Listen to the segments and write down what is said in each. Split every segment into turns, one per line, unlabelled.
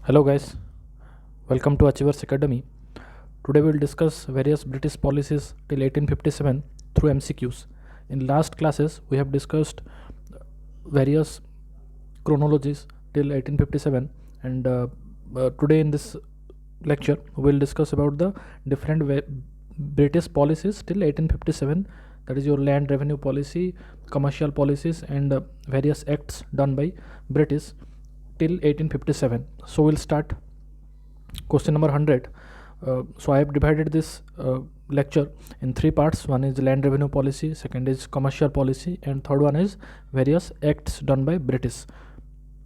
Hello guys, welcome to Achievers Academy. Today we will discuss various British policies till 1857 through MCQs. In last classes we have discussed various chronologies till 1857 and today in this lecture we will discuss about the different British policies till 1857, that is your land revenue policy, commercial policies and various acts done by British till 1857. So we'll start question number 100. So I have divided this lecture in three parts. One is land revenue policy, second is commercial policy, and third one is various acts done by British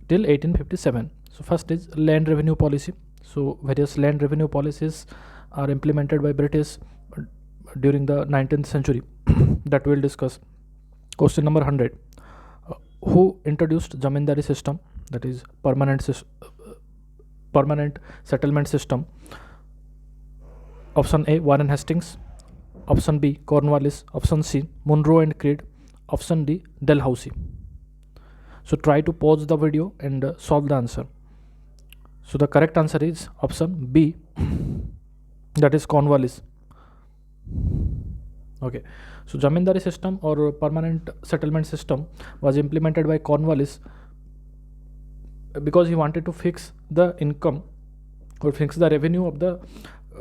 till 1857. So first is land revenue policy. So various land revenue policies are implemented by British during the 19th century that we'll discuss. Question number 100. Who introduced Zamindari system, that is permanent settlement system? Option A, Warren Hastings. Option B, Cornwallis. Option C, Munro and Creed. Option D, Dalhousie. So try to pause the video and solve the answer. So the correct answer is option B, that is Cornwallis. Okay, so Zamindari system or permanent settlement system was implemented by Cornwallis because he wanted to fix the income or fix the revenue of the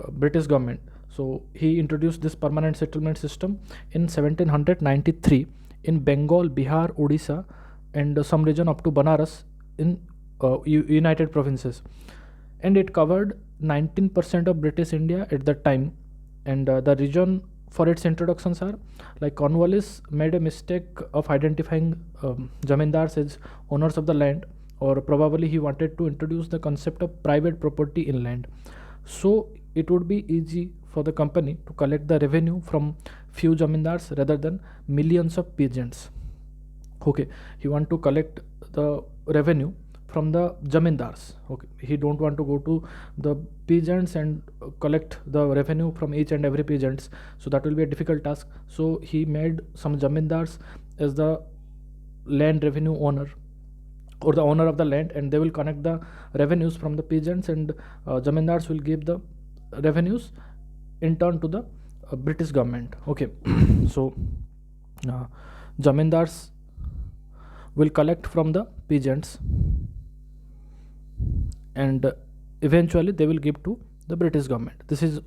British government. So he introduced this permanent settlement system in 1793 in Bengal, Bihar, Odisha and some region up to Banaras in United Provinces, and it covered 19% of British India at that time. And the reason for its introductions are like Cornwallis made a mistake of identifying zamindars as owners of the land, or probably he wanted to introduce the concept of private property in land, so it would be easy for the company to collect the revenue from few zamindars rather than millions of peasants. Okay, he want to collect the revenue from the zamindars. Okay, he don't want to go to the peasants and collect the revenue from each and every peasants, so that will be a difficult task. So he made some zamindars as the land revenue owner or the owner of the land, and they will connect the revenues from the peasants, and zamindars will give the revenues in turn to the British government. Okay, so zamindars will collect from the peasants and eventually they will give to the British government. This is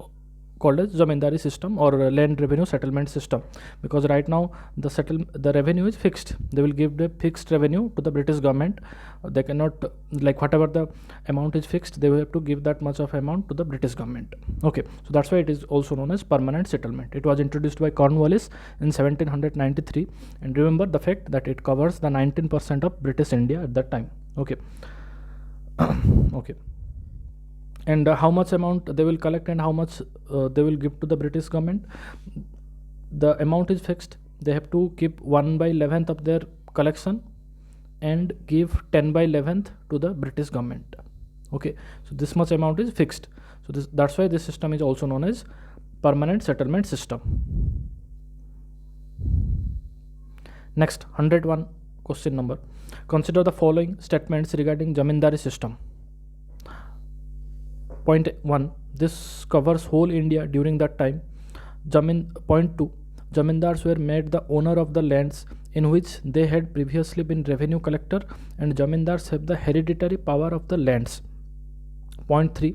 called as Zamindari system or land revenue settlement system, because right now the revenue is fixed. They will give the fixed revenue to the British government. They cannot, like whatever the amount is fixed, they will have to give that much of amount to the British government. Okay, so that's why it is also known as permanent settlement. It was introduced by Cornwallis in 1793, and remember the fact that it covers the 19% of British India at that time. Okay. Okay, and how much amount they will collect and how much they will give to the British government? The amount is fixed. They have to keep 1/11 of their collection and give 10/11 to the British government. Okay, so this much amount is fixed. So that's why this system is also known as permanent settlement system. Next, 101 question number. Consider the following statements regarding Zamindari system. Point 1, this covers whole India during that time. Point 2, zamindars were made the owner of the lands in which they had previously been revenue collector, and zamindars have the hereditary power of the lands. Point 3,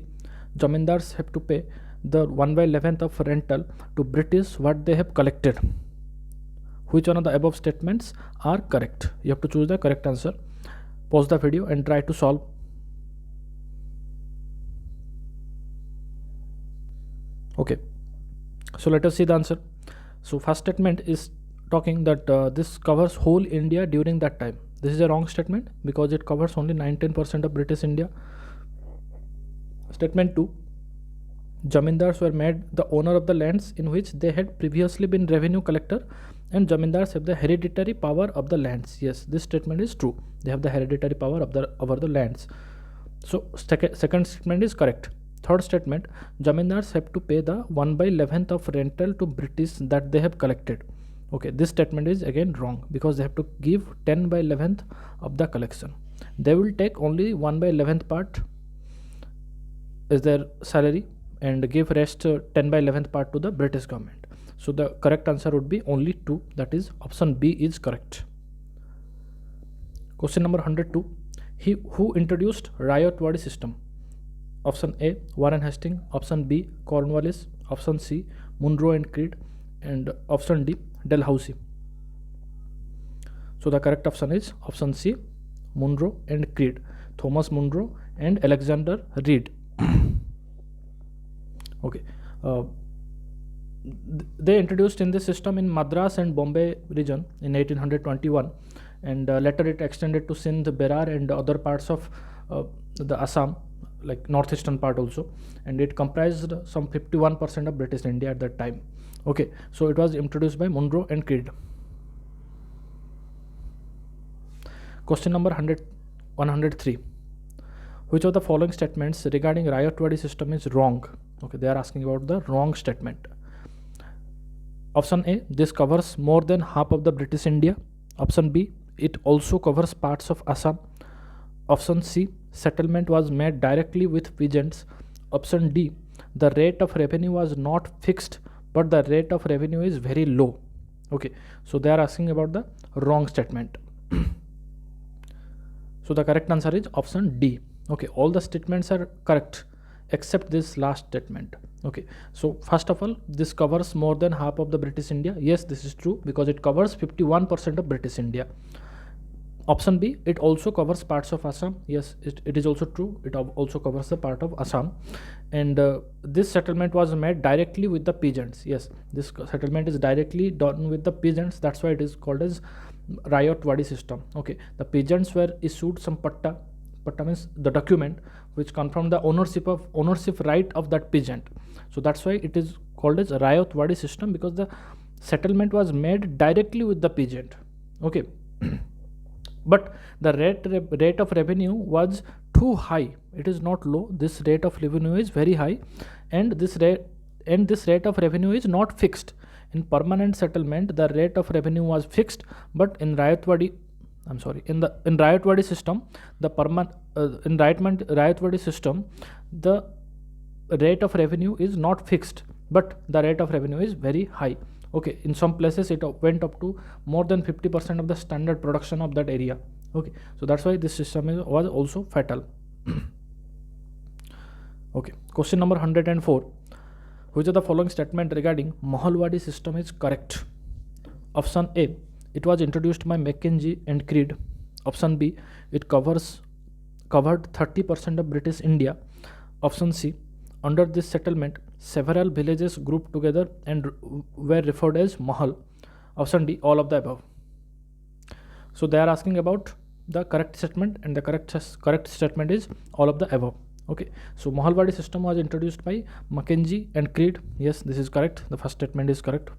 zamindars have to pay the 1/11 of rental to British what they have collected. Which one of the above statements are correct? You have to choose the correct answer. Pause the video and try to solve. Okay, so let us see the answer. So first statement is talking that this covers whole India during that time. This is a wrong statement because it covers only 19% of British India. Statement 2, zamindars were made the owner of the lands in which they had previously been revenue collector, and zamindars have the hereditary power of the lands. Yes, this statement is true. They have the hereditary power over the lands. So second statement is correct. Third statement, zamindars have to pay the 1/11 of rental to British that they have collected. Okay, this statement is again wrong because they have to give 10/11 of the collection. They will take only 1/11 part is their salary and give rest 10 by 11th part to the British government. So the correct answer would be only 2, that is option B is correct. Question number 102. Who introduced Riot-Wadi system? Option A, Warren Hastings. Option B, Cornwallis. Option C, Munro and Creed. And option D, Dalhousie. So the correct option is option C, Munro and Creed. Thomas Munro and Alexander Reed. Okay. They introduced in this system in Madras and Bombay region in 1821, and later it extended to Sindh, Berar and other parts of the Assam, like northeastern part also, and it comprised some 51% of British India at that time. Okay, so it was introduced by Munro and Creed. Question number 103. Which of the following statements regarding Riot-Wadi system is wrong? Okay, they are asking about the wrong statement. Option A, this covers more than half of the British India. Option B, it also covers parts of Assam. Option C, settlement was made directly with peasants. Option D, the rate of revenue was not fixed, but the rate of revenue is very low. Okay, so they are asking about the wrong statement. So the correct answer is option D. Okay, all the statements are correct except this last statement. Okay, so first of all, this covers more than half of the British India. Yes, this is true because it covers 51% of British India. Option B, it also covers parts of Assam. Yes, it is also true. It also covers the part of Assam. And this settlement was made directly with the peasants. Yes, this settlement is directly done with the peasants. That's why it is called as Riot-Wadi system. Okay, the peasants were issued some patta. Patta means the document which confirmed the ownership right of that peasant. So that's why it is called as Riot-Wadi system, because the settlement was made directly with the peasant. Okay. But the rate of revenue was too high. It is not low. This rate of revenue is very high, and this rate of revenue is not fixed. In permanent settlement, the rate of revenue was fixed, but in Riot-Wadi system, Riot-Wadi system, the rate of revenue is not fixed, but the rate of revenue is very high. Okay, in some places it went up to more than 50% of the standard production of that area. Okay, so that's why this system was also fatal. Okay, question number 104. Which of the following statement regarding Mahalwadi system is correct? Option A, it was introduced by Mackenzie and Creed. Option B, it covered 30% of British India. Option C, under this settlement, several villages grouped together and were referred as Mahal. Option D, all of the above. So they are asking about the correct statement, and the correct statement is all of the above. Okay, so Mahalwadi system was introduced by Mackenzie and Creed. Yes, this is correct. The first statement is correct.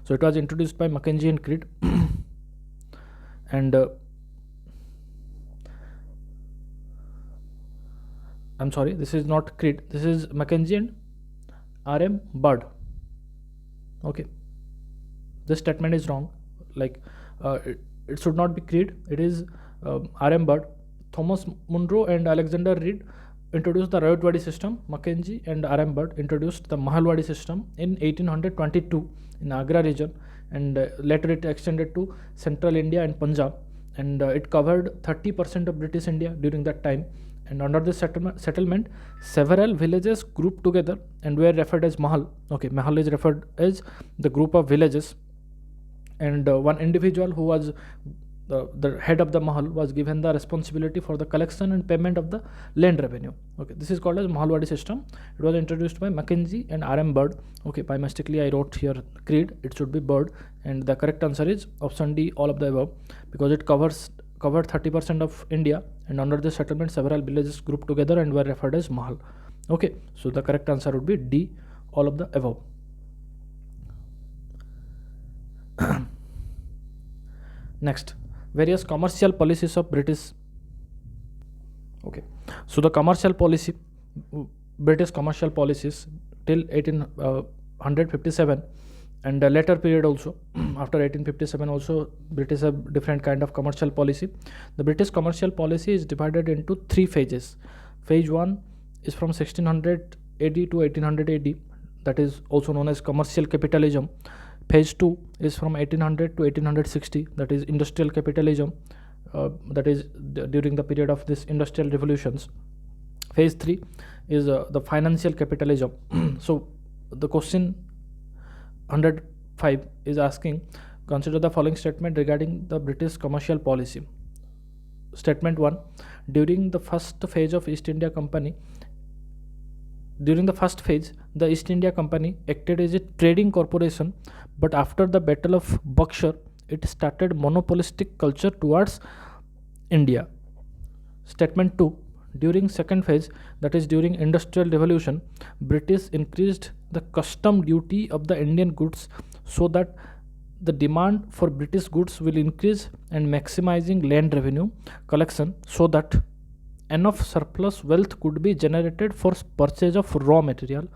So it was introduced by Mackenzie and Creed. And I'm sorry, this is not Creed. This is Mackenzie and R.M. Bird. Okay, this statement is wrong. Like it should not be Creed. It is R.M. Bird. Thomas Munro and Alexander Reed introduced the Riot-Wadi system. Mackenzie and R.M. Bird introduced the Mahalwadi system in 1822 in Agra region, and later it extended to central India and Punjab, and it covered 30% of British India during that time. And under this settlement, several villages grouped together and were referred as Mahal. Okay, Mahal is referred as the group of villages, and one individual who was the head of the Mahal was given the responsibility for the collection and payment of the land revenue. Okay, this is called as Mahalwadi system. It was introduced by Mackenzie and R.M. Bird. Okay, by mistakenly I wrote here Creed. It should be Bird, and the correct answer is option D, all of the above, because it covered 30% of India, and under this settlement several villages grouped together and were referred as Mahal. Okay, so the correct answer would be D, all of the above. Next, various commercial policies of British. Okay, so the British commercial policies till 1857, and a later period also. After 1857 also, British have different kind of commercial policy. The British commercial policy is divided into 3 phases. Phase 1 is from 1600 AD to 1800 AD, that is also known as commercial capitalism. Phase 2 is from 1800 to 1860, that is industrial capitalism, that is during the period of this industrial revolutions. Phase 3 is the financial capitalism. So the question 105 is asking, consider the following statement regarding the British commercial policy. Statement 1, during the first phase of East India Company, during the first phase, the East India Company acted as a trading corporation, but after the Battle of Buxar, it started monopolistic culture towards India. Statement 2, during second phase, that is during Industrial Revolution, British increased the custom duty of the Indian goods so that the demand for British goods will increase, and maximizing land revenue collection so that enough surplus wealth could be generated for purchase of raw material.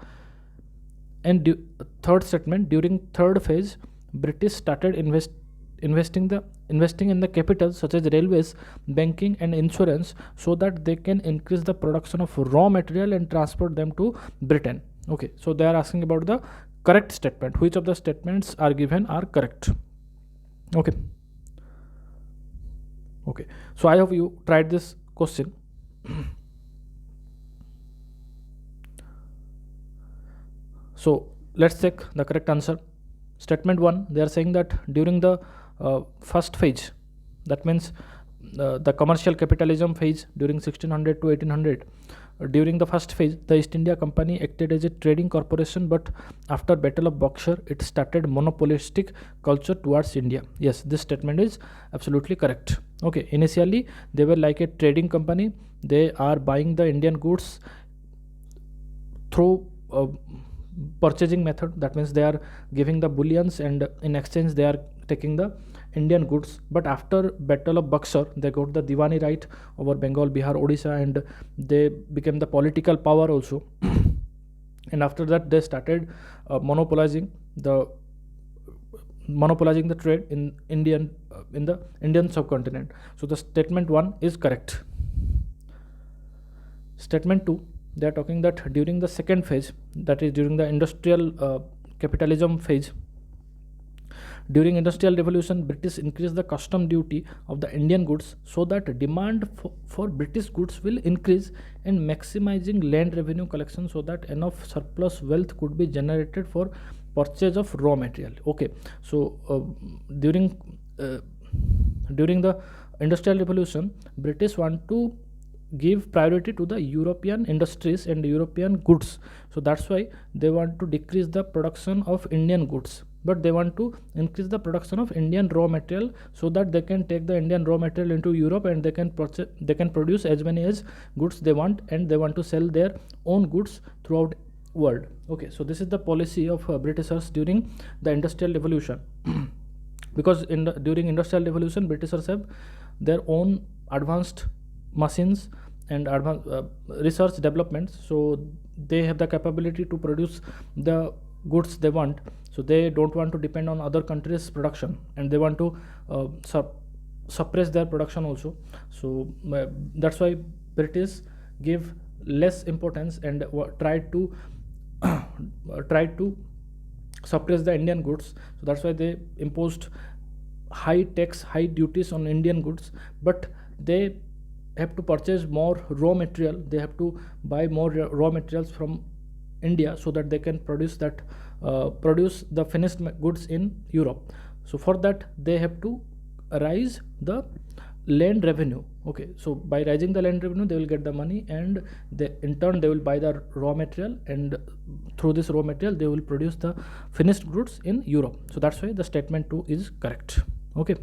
And third statement, during third phase, British started investing in the capital such as railways, banking and insurance so that they can increase the production of raw material and transport them to Britain. Okay, so they are asking about the correct statement. Which of the statements are given are correct? Okay, so I hope you tried this question. So let's check the correct answer. Statement 1, they are saying that during the first phase, that means the commercial capitalism phase during 1600 to 1800, during the first phase, the East India Company acted as a trading corporation, but after Battle of Buxar, it started monopolistic culture towards India. Yes, this statement is absolutely correct. Okay, initially they were like a trading company. They are buying the Indian goods through purchasing method. That means they are giving the bullions, and in exchange they are taking the Indian goods. But after Battle of Buxar, they got the Diwani right over Bengal, Bihar, Odisha, and they became the political power also. And after that, they started monopolizing the trade in the Indian subcontinent. So the statement 1 is correct. Statement 2, they are talking that during the second phase, that is during the industrial capitalism phase, during Industrial Revolution, British increased the custom duty of the Indian goods so that demand for British goods will increase, and maximizing land revenue collection so that enough surplus wealth could be generated for purchase of raw material. Okay, so during the Industrial Revolution, British want to give priority to the European industries and European goods. So that's why they want to decrease the production of Indian goods, but they want to increase the production of Indian raw material so that they can take the Indian raw material into Europe, and they can produce as many as goods they want, and they want to sell their own goods throughout world. Okay, so this is the policy of Britishers during the Industrial Revolution. Because during Industrial Revolution, Britishers have their own advanced machines and advanced research developments, so they have the capability to produce the goods they want. So they don't want to depend on other countries' production, and they want to suppress their production also. So that's why British give less importance and try to suppress the Indian goods. So that's why they imposed high tax, high duties on Indian goods, but they have to purchase more raw material. They have to buy more raw materials from India so that they can produce the finished goods in Europe. So for that, they have to raise the land revenue. Okay, so by raising the land revenue, they will get the money, and in turn they will buy the raw material, and through this raw material they will produce the finished goods in Europe. So that's why the statement 2 is correct. Okay,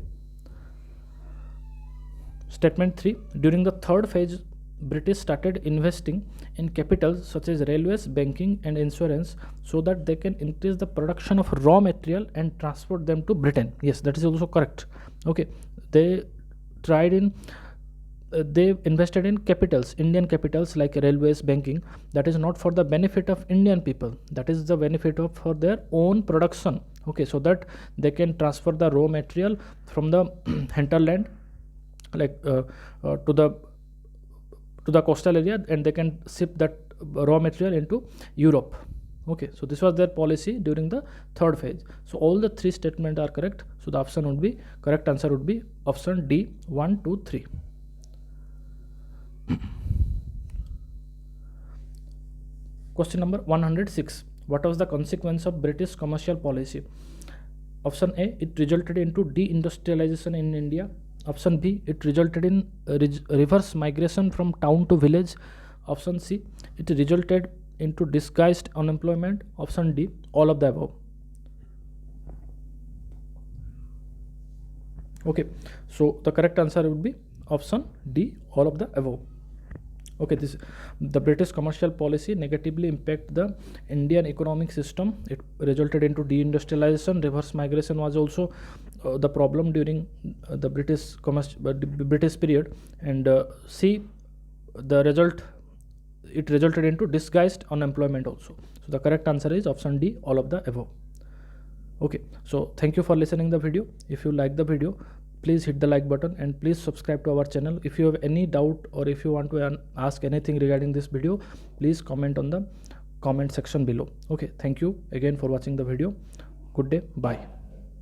statement 3, during the third phase, British started investing in capitals such as railways, banking and insurance so that they can increase the production of raw material and transport them to Britain. Yes, that is also correct. Okay, they invested in capitals, Indian capitals like railways, banking. That is not for the benefit of Indian people, that is the benefit for their own production. Okay, so that they can transfer the raw material from the hinterland, like to the to the coastal area, and they can ship that raw material into Europe. Okay, so this was their policy during the third phase. So all the three statements are correct. So the option would be, correct answer would be option D, 1, 2, 3. Question number 106. What was the consequence of British commercial policy? Option A, it resulted into deindustrialization in India. Option B, it resulted in reverse migration from town to village. Option C, it resulted into disguised unemployment. Option D, all of the above. Okay, so the correct answer would be option D, all of the above. Okay, the British commercial policy negatively impact the Indian economic system. It resulted into deindustrialization. Reverse migration was also the problem during the British period. And C, the result, it resulted into disguised unemployment also. So the correct answer is option D, all of the above. Okay, so thank you for listening the video. If you like the video, please hit the like button and please subscribe to our channel. If you have any doubt or if you want to ask anything regarding this video, please comment on the comment section below. Okay, thank you again for watching the video. Good day, bye.